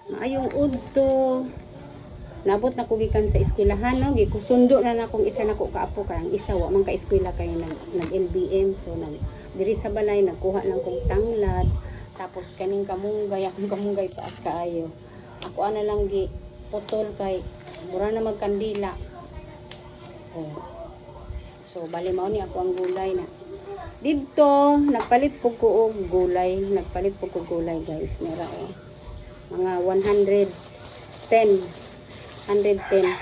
Maayong udto. Nabot na ko gikan sa eskwelahan no, gikusundo na nakong isa nako kaapo kay ang isa wa man ka eskwela kay nag LBM, so diri sa balay nagkuha lang kong tanglad, tapos kaning kamunggay, akong kamunggay taas kaayo. Ako ana lang gi putol kay mura na magkandila. Oh. So bali mao ni ako ang gulay na. Dito nagpalit pug ko og gulay, guys, nira oh. Mga 110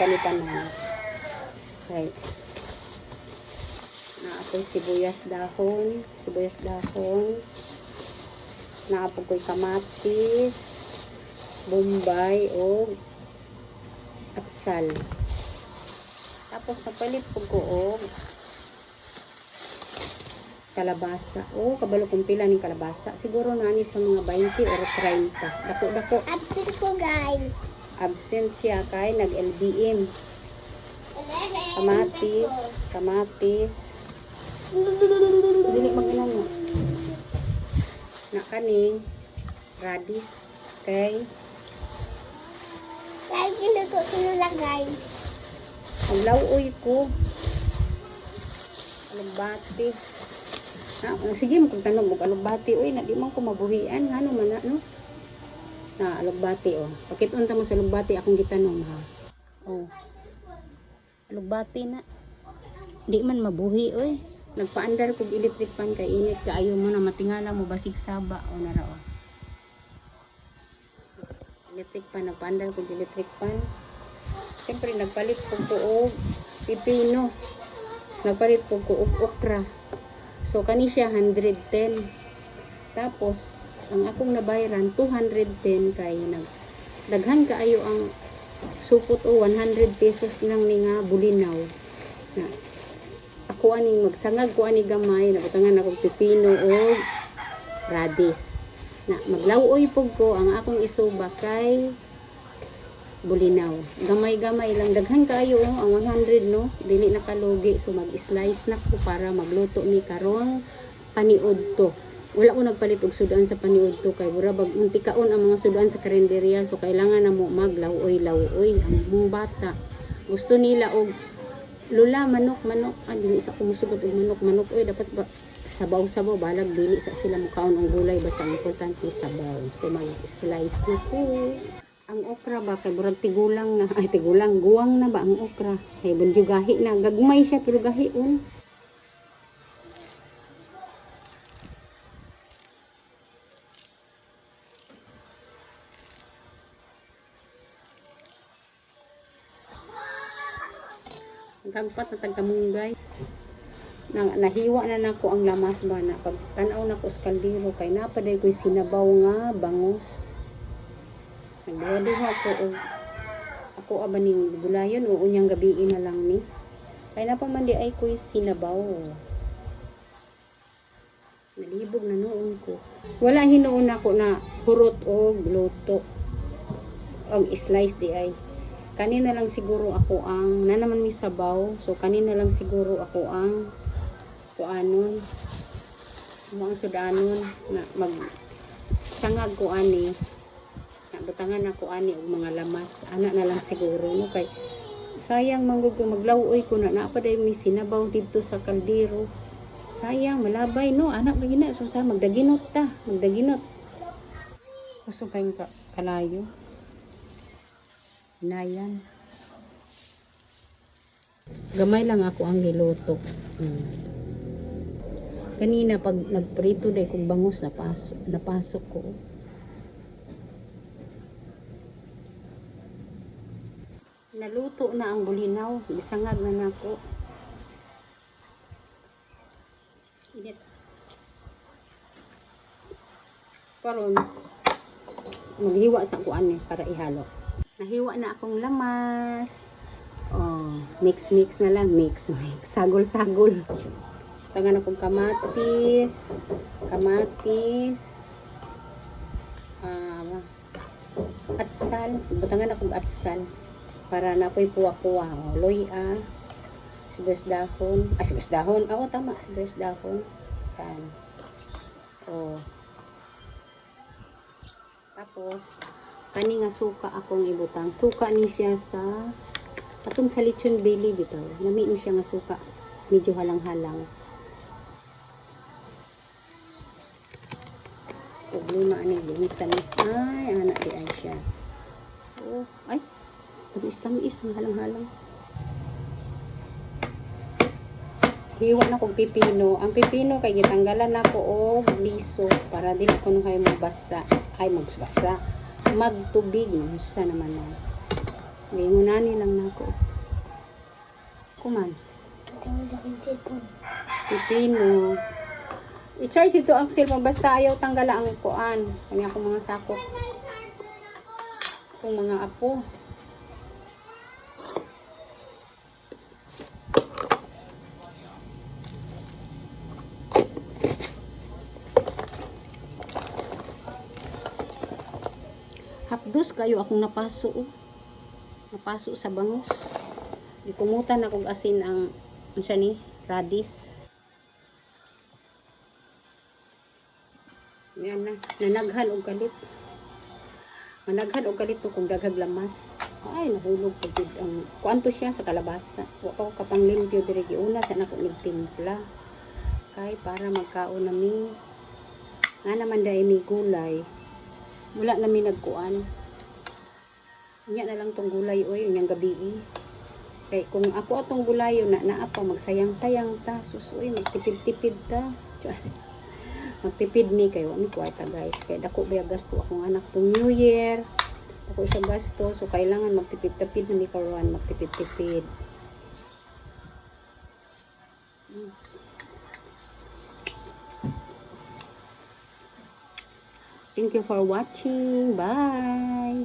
kalipanan. Right. Naapoy sibuyas dahon. Naapoy ko'y kamatis, bombay, o atsal. Tapos napalit po ko og kalabasa. O, kabalo kong pila ng kalabasa. Siguro nani sa mga 20 or 30. Dako. Absent ko, guys. Absent siya kay nag-LBM. Kamatis. Dili mag-inan mo. Na kaning radish kay Ginuto ko lang, guys. ang lauoy ko. Alugbati. Sige mo kung tanong mo alugbati. Uy, na di man ko mabuhian. Ano man na, no? Na alugbati, oh. Pakitunta mo sa alugbati, akong gitanong, ha? Oh. Alugbati na. Di man mabuhi, oy. Nagpaandar kog electric fan kay init ka ayo mo na matingala mo basig saba o nara, oh. Electric fan, nagpaandar kog electric fan. Siyempre nagpalit ko og pipino. Nagpalit ko og okra. So kani siya 110. Tapos ang akong nabayaran 210 kay daghan kaayo ang supot o 100 pesos lang ni nga bulinaw na ako aning magsangag ko ani gamay nabutangan akong pipino o radish na maglawoy pug ko ang akong isuba kay bulinaw gamay lang daghan kaayo ang 100 no dili nakalugi, so mag-slice na ko para magluto ni karong paniud to. Wala ko nagpalit og sudan sa paniud to kay mura bag tikaon ang mga sudan sa karinderya, so kailangan na mo maglawoy ang mga bata gusto nila og lula manok dili sa kumusugot og manok oy dapat ba sabaw balag dili sa sila mukaon ang gulay basta importante sabaw, so mag-slice na ko ang okra ba kay murag tigulang guwang na ba ang okra kay bunjo gahi na gagmay siya pero gahion. Tagpat na tagkamunggay. Nahiwa na nako ang lamas ba na pag tanaw na ko sa kaldero kay napaday ko'y sinabaw nga bangos. Nagduha ko og ako abaning gulayon o unyang gabi na lang ni. Kay napamandi ay ko'y sinabaw. Nalibog na noon ko. Wala hinuon ako na hurot og luto. Ang slice di ay kanina lang siguro ako ang naman may sabaw, so kanina lang siguro ako ang kuanon mga sudanon na mag sangag ko ani na butangan ako ani og mga lamas ana na lang siguro no kay sayang manggod ko maglawoy ko na napaday may sinabaw dito sa kaldero, sayang malabay no anak lagi na, so sa magdaginot gusto kayong kanayo nayan. Gamay lang ako ang niluto. Kanina pag nagprito day kung bangus napasok ko. Naluto na ang bulinaw, isangag na nako. Init. Karon maghiwa sa kuan ni para ihalo. Nahiwa na akong lamas. Oh, mix na lang, mix. Sagol. Tangan akong kamatis. Atsal. Tangan akong atsal. Para napoy puwa-puwa. Oh, loya. Sibuyas dahon. Oo, tama. Sibuyas dahon. Yan. Oh. Tapos, Kani nga suka akong ibutang. Suka ni siya sa atong sa lechon belly bitaw. Nami ni siya nga suka. Medyo halang-halang. Ug lima ani linisan ni. Ay, anak di ay siya. Oh, ay. Tamis-tamis ang halang-halang. Hiwa na kong pipino. Ang pipino kay gitanggalan nako og liso para dili ko kay magbasa. Ay magbasa. Magtubig sa naman na. Gingunani lang nako. Kuman. Tingnan sa aking cellphone. Pipino. I-charge ito ang cellphone basta ayaw tanggala ang kuan. Kani akong mga sakop. Akong mga apo. Hapdos kayo akong napaso. Napaso sa bangus. Gikumutan akong asin ang siya ni radish. Yan na. Nanaghan og kalit. Managhan og kalit to kung daghag lamas. Ay, nahulog pag ang kuanto siya sa kalabasa. Wa pa ko kapang limpyo diri giuna sa nako nigtimpla. Kay para magkaon nami. Nga naman dai mi gulay. Wala nami nagkuan. Unya na lang tong gulay oy, unyang gabi. Kay kung ako atong gulay na naa pa magsayang-sayang ta, susoy magtipid-tipid ta. Magtipid ni kay wa mi kwarta guys. Kay dako ba gasto akong anak tong New Year. Dako siya gasto, so kailangan magtipid-tipid na mi karon, magtipid-tipid. Thank you for watching. Bye.